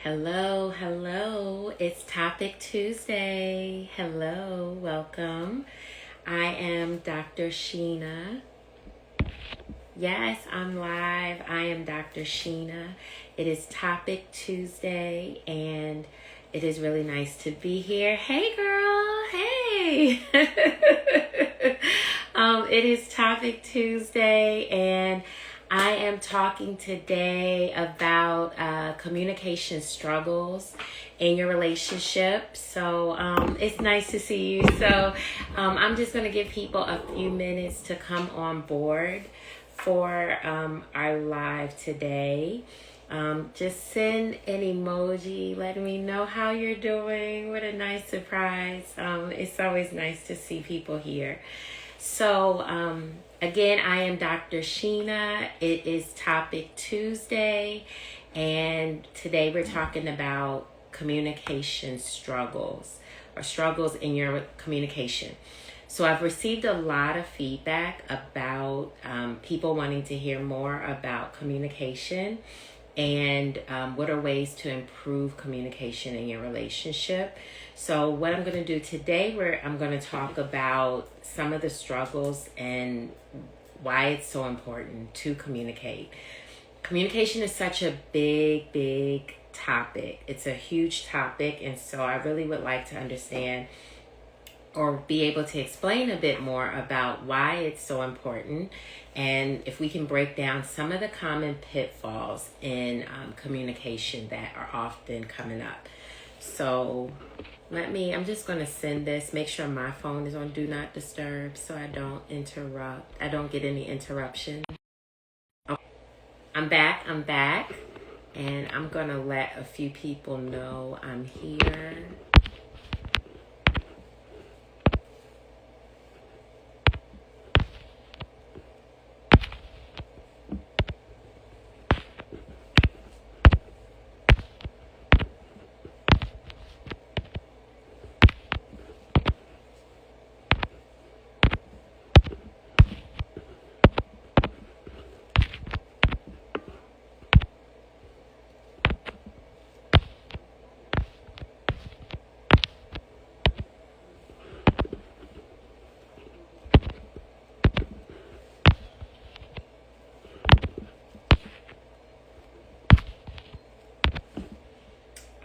Hello, hello. It's Topic Tuesday. Hello, welcome. I am Dr. Sheena. Yes, I'm live. I am Dr. Sheena. It is Topic Tuesday, and it is really nice to be here. Hey, girl. Hey. It is Topic Tuesday, and I am talking today about communication struggles in your relationship. So it's nice to see you. So I'm just going to give people a few minutes to come on board for our live today. Just send an emoji letting me know how you're doing. What a nice surprise. It's always nice to see people here. So again, I am Dr. Sheena. It is Topic Tuesday, and today we're talking about communication struggles or struggles in your communication. So I've received a lot of feedback about people wanting to hear more about communication and what are ways to improve communication in your relationship. So what I'm going to do today, I'm going to talk about some of the struggles and why it's so important to communicate. Communication is such a big topic. It's a huge topic, and so I really would like to understand or be able to explain a bit more about why it's so important, and if we can break down some of the common pitfalls in communication that are often coming up. So I'm just going to send this, make sure my phone is on Do Not Disturb so I don't get any interruption. Okay. I'm back, and I'm going to let a few people know I'm here.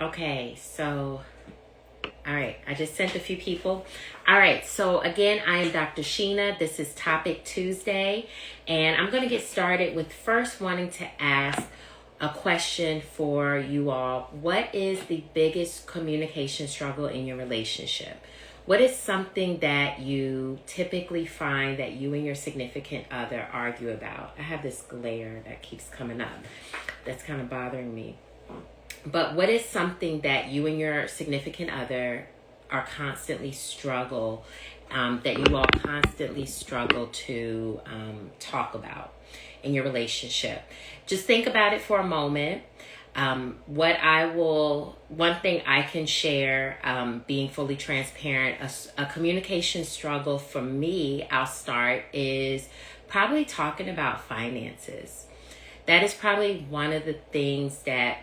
Okay, so, all right, I just sent a few people. All right, so again, I am Dr. Sheena. This is Topic Tuesday, and I'm going to get started with first wanting to ask a question for you all. What is the biggest communication struggle in your relationship? What is something that you typically find that you and your significant other argue about? I have this glare that keeps coming up. That's kind of bothering me. But what is something that you and your significant other are constantly struggle, that you all constantly struggle to talk about in your relationship? Just think about it for a moment. One thing I can share, being fully transparent, a communication struggle for me, I'll start, is probably talking about finances. That is probably one of the things that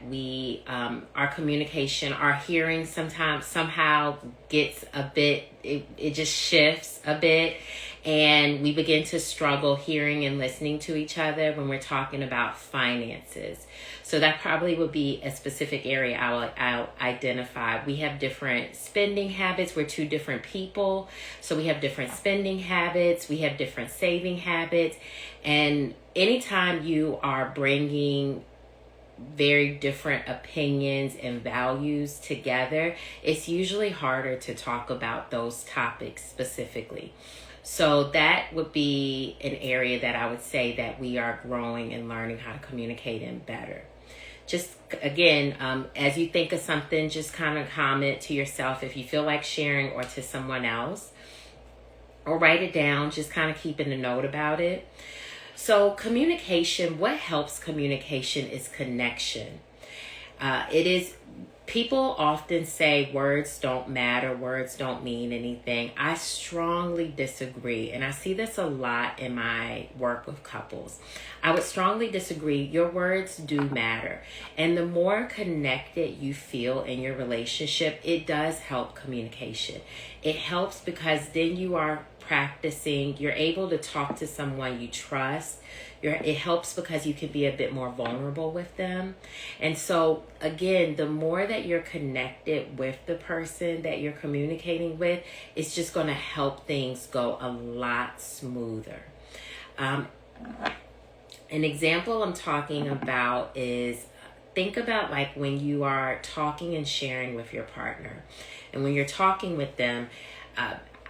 our communication, our hearing somehow gets a bit, it just shifts a bit, and we begin to struggle hearing and listening to each other when we're talking about finances. So that probably would be a specific area I'll identify. We have different spending habits. We're two different people. So we have different spending habits. We have different saving habits. And anytime you are bringing very different opinions and values together, it's usually harder to talk about those topics specifically. So that would be an area that I would say that we are growing and learning how to communicate in better. Just again, as you think of something, just kind of comment to yourself if you feel like sharing, or to someone else, or write it down, just kind of keeping a note about it. So communication, what helps communication is connection. It is People often say words don't matter, words don't mean anything. I strongly disagree, and I see this a lot in my work with couples. I would strongly disagree. Your words do matter, and the more connected you feel in your relationship, it does help communication. It helps because then you are practicing, you're able to talk to someone you trust. It helps because you can be a bit more vulnerable with them. And so, again, the more that you're connected with the person that you're communicating with, it's just going to help things go a lot smoother. An example I'm talking about is, think about like when you are talking and sharing with your partner. And when you're talking with them,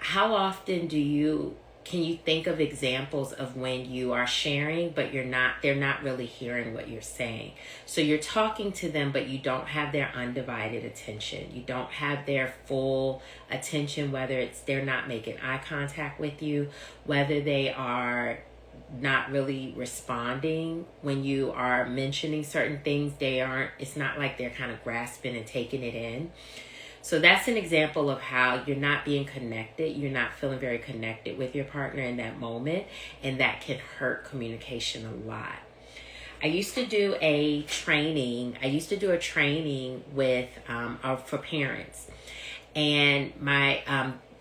how often can you think of examples of when you are sharing, but they're not really hearing what you're saying? So you're talking to them, but you don't have their undivided attention. You don't have their full attention, whether it's they're not making eye contact with you, whether they are not really responding when you are mentioning certain things. It's not like they're kind of grasping and taking it in. So that's an example of how you're not being connected. You're not feeling very connected with your partner in that moment, and that can hurt communication a lot. I used to do a training with for parents, and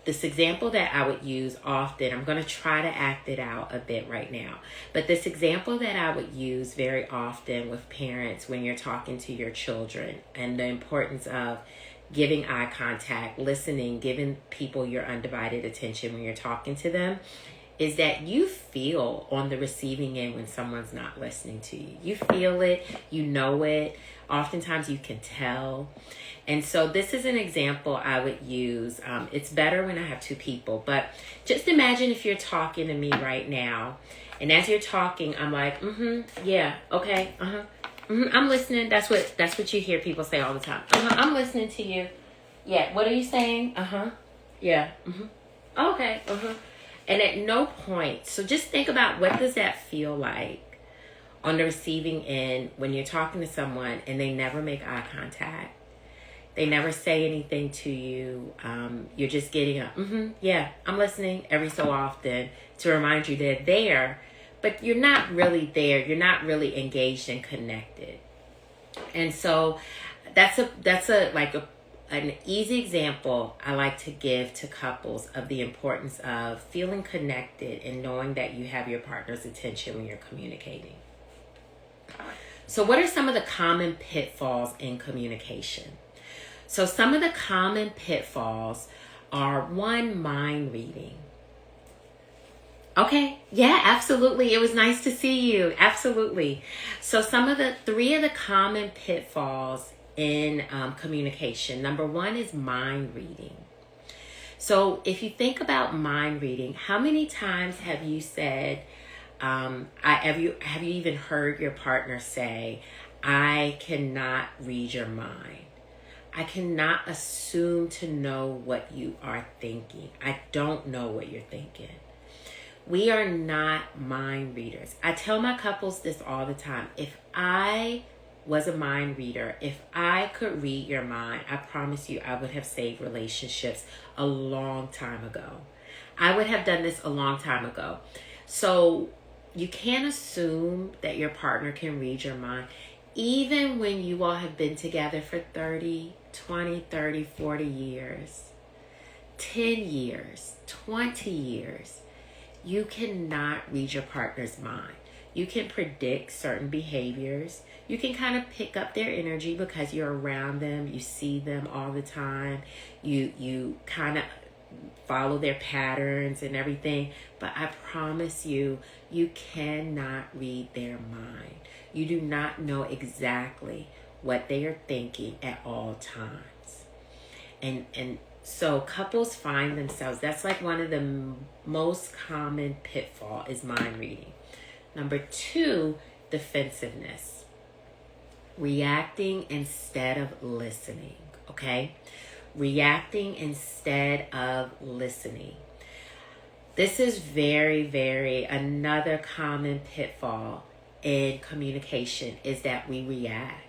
this example that I would use often, I'm going to try to act it out a bit right now, but this example that I would use very often with parents when you're talking to your children, and the importance of giving eye contact, listening, giving people your undivided attention when you're talking to them, is that you feel on the receiving end when someone's not listening to you. You feel it, you know it. Oftentimes you can tell. And so this is an example I would use. It's better when I have two people, but just imagine if you're talking to me right now, and as you're talking, I'm like, yeah, okay, I'm listening. That's what you hear people say all the time. I'm listening to you. Yeah. What are you saying? Yeah. Okay. And at no point, so just think about, what does that feel like on the receiving end when you're talking to someone and they never make eye contact? They never say anything to you. You're just getting a, yeah, I'm listening every so often to remind you they're there. But you're not really there. You're not really engaged and connected. And so that's an easy example I like to give to couples of the importance of feeling connected and knowing that you have your partner's attention when you're communicating. So what are some of the common pitfalls in communication? So some of the common pitfalls are, one, mind reading. Okay, yeah, absolutely. It was nice to see you. Absolutely. So three of the common pitfalls in communication. Number one is mind reading. So if you think about mind reading, how many times have you said, have you even heard your partner say, I cannot read your mind. I cannot assume to know what you are thinking. I don't know what you're thinking. We are not mind readers. I tell my couples this all the time. If I was a mind reader, if I could read your mind, I promise you I would have saved relationships a long time ago. I would have done this a long time ago. So you can't assume that your partner can read your mind. Even when you all have been together for 30, 20, 30, 40 years, 10 years, 20 years, you cannot read your partner's mind. You can predict certain behaviors. You can kind of pick up their energy because you're around them. You see them all the time. You kind of follow their patterns and everything. But I promise you, you cannot read their mind. You do not know exactly what they are thinking at all times. And so couples find themselves, that's like one of the most common pitfall is mind reading. Number two, defensiveness. Reacting instead of listening, okay? Reacting instead of listening. This is very, very, another common pitfall in communication is that we react.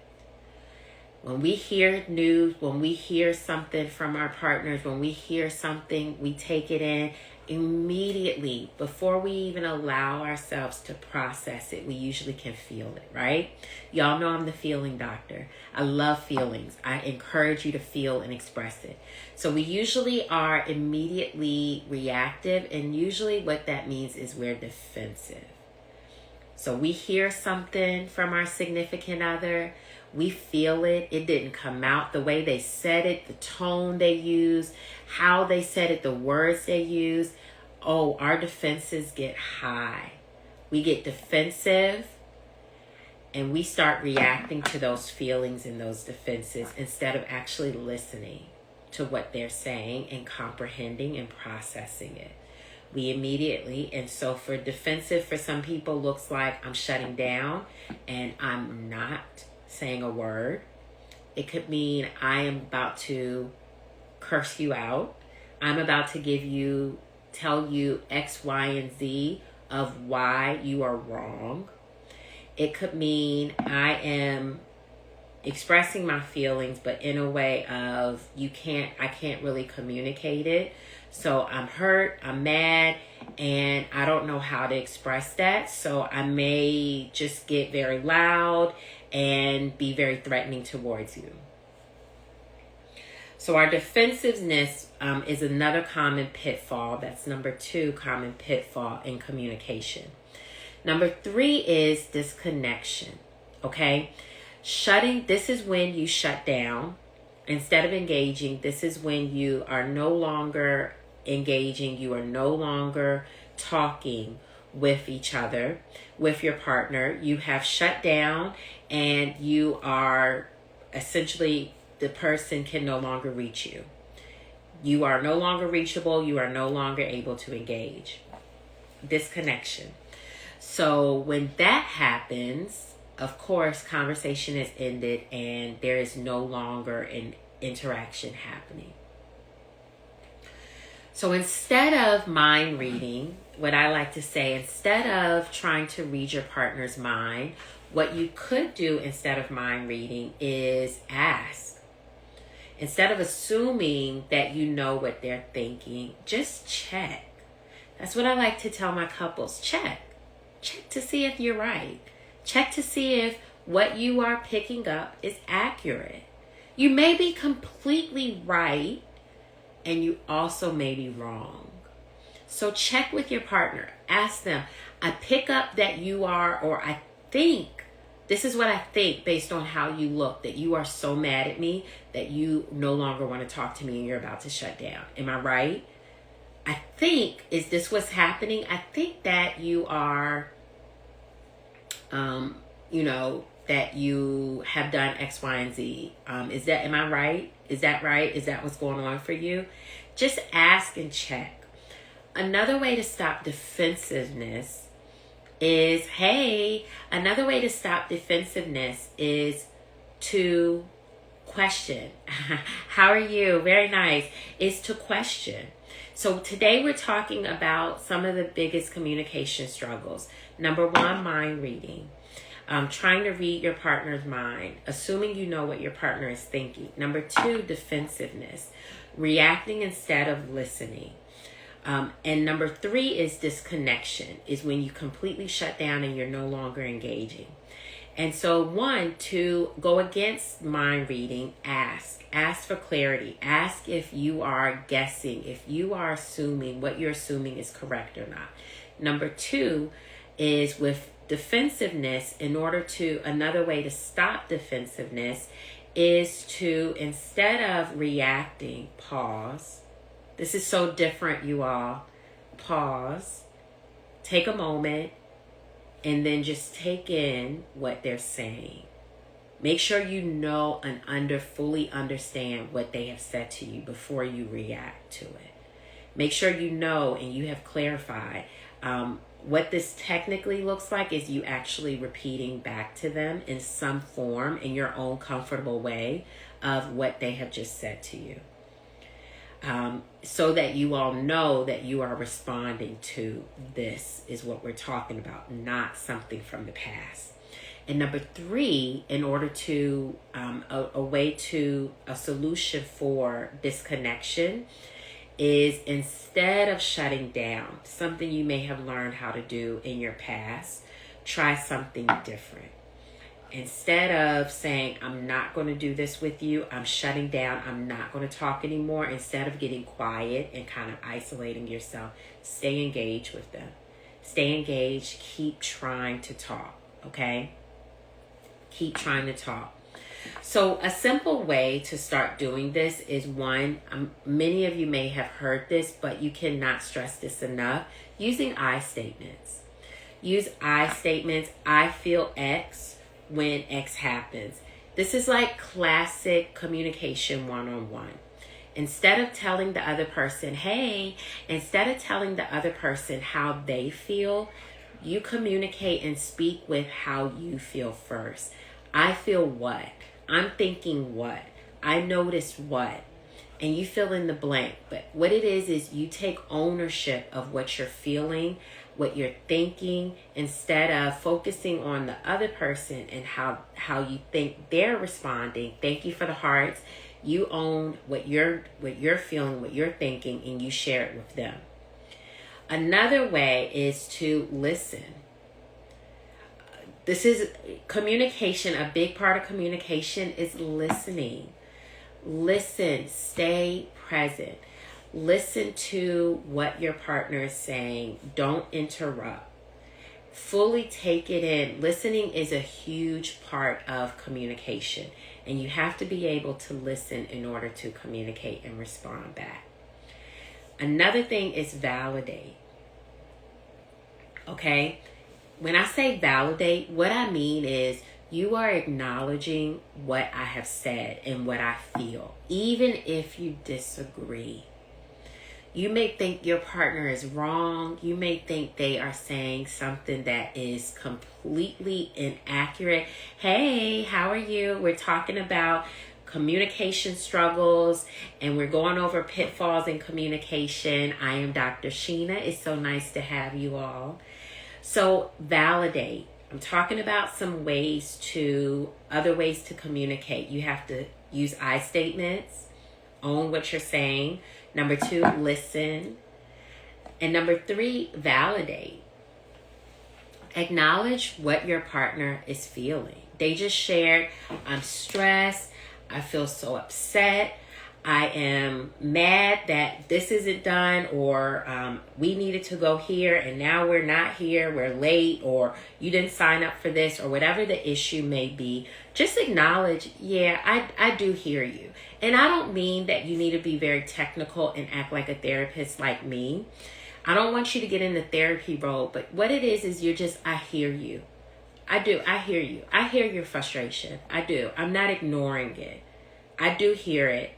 When we hear news, when we hear something from our partners, when we hear something, we take it in immediately. Before we even allow ourselves to process it, we usually can feel it, right? Y'all know I'm the feeling doctor. I love feelings. I encourage you to feel and express it. So we usually are immediately reactive, and usually what that means is we're defensive. So we hear something from our significant other, we feel it, it didn't come out the way they said it, the tone they used, how they said it, the words they used. Oh, our defenses get high. We get defensive and we start reacting to those feelings and those defenses instead of actually listening to what they're saying and comprehending and processing it. We immediately, and so for defensive, for some people, looks like I'm shutting down and I'm not saying a word. It could mean I am about to curse you out. I'm about to tell you X, Y, and Z of why you are wrong. It could mean I am expressing my feelings, but in a way of I can't really communicate it. So I'm hurt, I'm mad, and I don't know how to express that. So I may just get very loud and be very threatening towards you. So our defensiveness is another common pitfall. That's number 2 common pitfall in communication. Number 3 is disconnection. Okay? This is when you shut down. Instead of engaging, this is when you are no longer engaging. You are no longer talking with each other, with your partner. You have shut down and you are essentially, the person can no longer reach you. You are no longer reachable. You are no longer able to engage. Disconnection. So when that happens, of course, conversation is ended and there is no longer an interaction happening. So instead of mind reading, what I like to say, instead of trying to read your partner's mind, what you could do instead of mind reading is ask. Instead of assuming that you know what they're thinking, just check. That's what I like to tell my couples. Check. Check to see if you're right. Check to see if what you are picking up is accurate. You may be completely right, and you also may be wrong. So check with your partner. Ask them, I pick up that you are, or I think, this is what I think based on how you look, that you are so mad at me that you no longer want to talk to me and you're about to shut down. Am I right? I think, is this what's happening? I think that you are, that you have done X, Y, and Z. Am I right? Is that right? Is that what's going on for you? Just ask and check. Another way to stop defensiveness is to question. How are you? Very nice. Is to question. So today we're talking about some of the biggest communication struggles. Number 1, mind reading. Trying to read your partner's mind, assuming you know what your partner is thinking. Number 2, defensiveness, reacting instead of listening. And number 3 is disconnection, is when you completely shut down and you're no longer engaging. And so 1, to go against mind reading, ask for clarity. Ask if you are guessing, if you are assuming what you're assuming is correct or not. Number 2 is with defensiveness. Another way to stop defensiveness is to, instead of reacting, pause. This is so different, you all. Pause, take a moment, and then just take in what they're saying. Make sure you know and fully understand what they have said to you before you react to it. Make sure you know and you have clarified. What this technically looks like is you actually repeating back to them in some form, in your own comfortable way, of what they have just said to you. So that you all know that you are responding to this is what we're talking about, not something from the past. And number three, in order to, a solution for disconnection is, instead of shutting down, something you may have learned how to do in your past, try something different. Instead of saying, I'm not going to do this with you, I'm shutting down, I'm not going to talk anymore, instead of getting quiet and kind of isolating yourself, stay engaged with them. Stay engaged, keep trying to talk, okay? Keep trying to talk. So a simple way to start doing this is, one, many of you may have heard this, but you cannot stress this enough, using I statements. Use I statements. I feel X when X happens. This is like classic communication one-on-one. Instead of telling the other person, hey, instead of telling the other person how they feel, you communicate and speak with how you feel first. I feel what? I'm thinking what? I notice what? And you fill in the blank. But what it is you take ownership of what you're feeling, what you're thinking, instead of focusing on the other person and how you think they're responding. Thank you for the hearts. You own what you're feeling, what you're thinking, and you share it with them. Another way is to listen. This is communication. A big part of communication is listening. Listen, stay present. Listen to what your partner is saying. Don't interrupt. Fully take it in. Listening is a huge part of communication, and you have to be able to listen in order to communicate and respond back. Another thing is validate. Okay? When I say validate, what I mean is you are acknowledging what I have said and what I feel, even if you disagree. You may think your partner is wrong. You may think they are saying something that is completely inaccurate. Hey, how are you? We're talking about communication struggles, and we're going over pitfalls in communication. I am Dr. Sheena. It's so nice to have you all. So validate. I'm talking about some other ways to communicate. You have to use I statements, own what you're saying. Number two, listen. And number three, validate. Acknowledge what your partner is feeling. They just shared, I'm stressed. I feel so upset. I am mad that this isn't done, or we needed to go here and now we're not here, we're late, or you didn't sign up for this, or whatever the issue may be. Just acknowledge, yeah, I do hear you. And I don't mean that you need to be very technical and act like a therapist like me. I don't want you to get in the therapy role, but what it is you're just, I hear you. I do. I hear you. I hear your frustration. I do. I'm not ignoring it. I do hear it.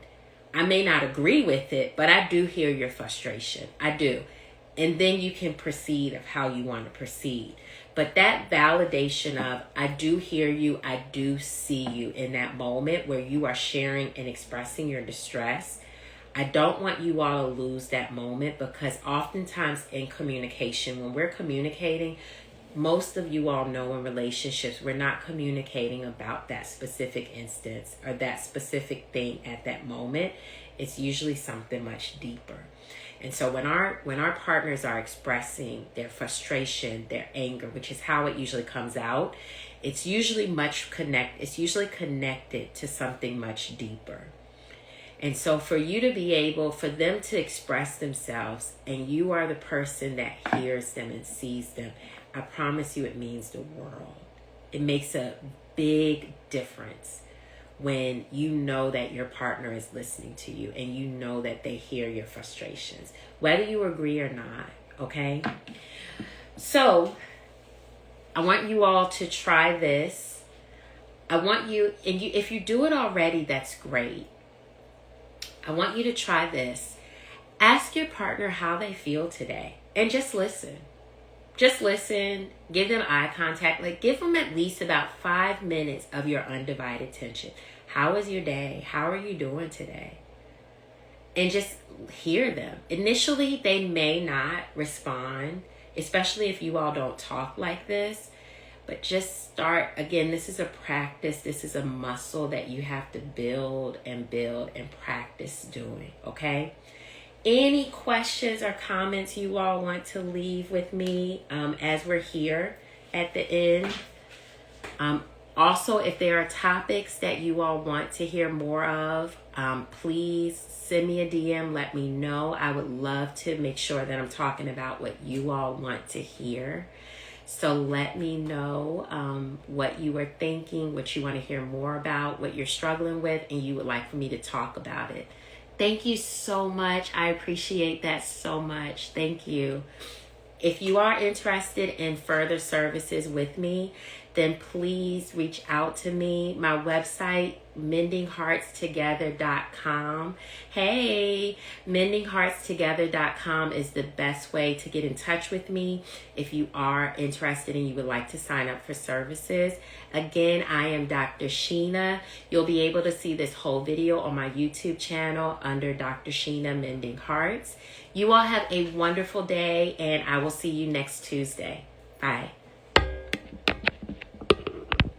I may not agree with it, but I do hear your frustration. I do. And then you can proceed of how you want to proceed. But that validation of, I do hear you, I do see you in that moment where you are sharing and expressing your distress. I don't want you all to lose that moment, because oftentimes in communication, when we're communicating, most of you all know in relationships, we're not communicating about that specific instance or that specific thing at that moment. It's usually something much deeper. And so when our partners are expressing their frustration, their anger, which is how it usually comes out, it's usually connected to something much deeper. And so for them to express themselves, and you are the person that hears them and sees them, I promise you it means the world. It makes a big difference when you know that your partner is listening to you and you know that they hear your frustrations, whether you agree or not, okay? So I want you all to try this. If you do it already, that's great. I want you to try this. Ask your partner how they feel today and just listen. Just listen, give them eye contact, give them at least about 5 minutes of your undivided attention. How was your day? How are you doing today? And just hear them. Initially, they may not respond, especially if you all don't talk like this. But just start. Again, this is a practice. This is a muscle that you have to build and practice doing, okay? Any questions or comments you all want to leave with me as we're here at the end? Also, if there are topics that you all want to hear more of, please send me a DM. Let me know. I would love to make sure that I'm talking about what you all want to hear. So let me know what you are thinking, what you want to hear more about, what you're struggling with, and you would like for me to talk about it. Thank you so much. I appreciate that so much. Thank you. If you are interested in further services with me, then please reach out to me. My website, mendingheartstogether.com. Hey, mendingheartstogether.com is the best way to get in touch with me if you are interested and you would like to sign up for services. Again, I am Dr. Sheena. You'll be able to see this whole video on my YouTube channel under Dr. Sheena Mending Hearts. You all have a wonderful day, and I will see you next Tuesday. Bye.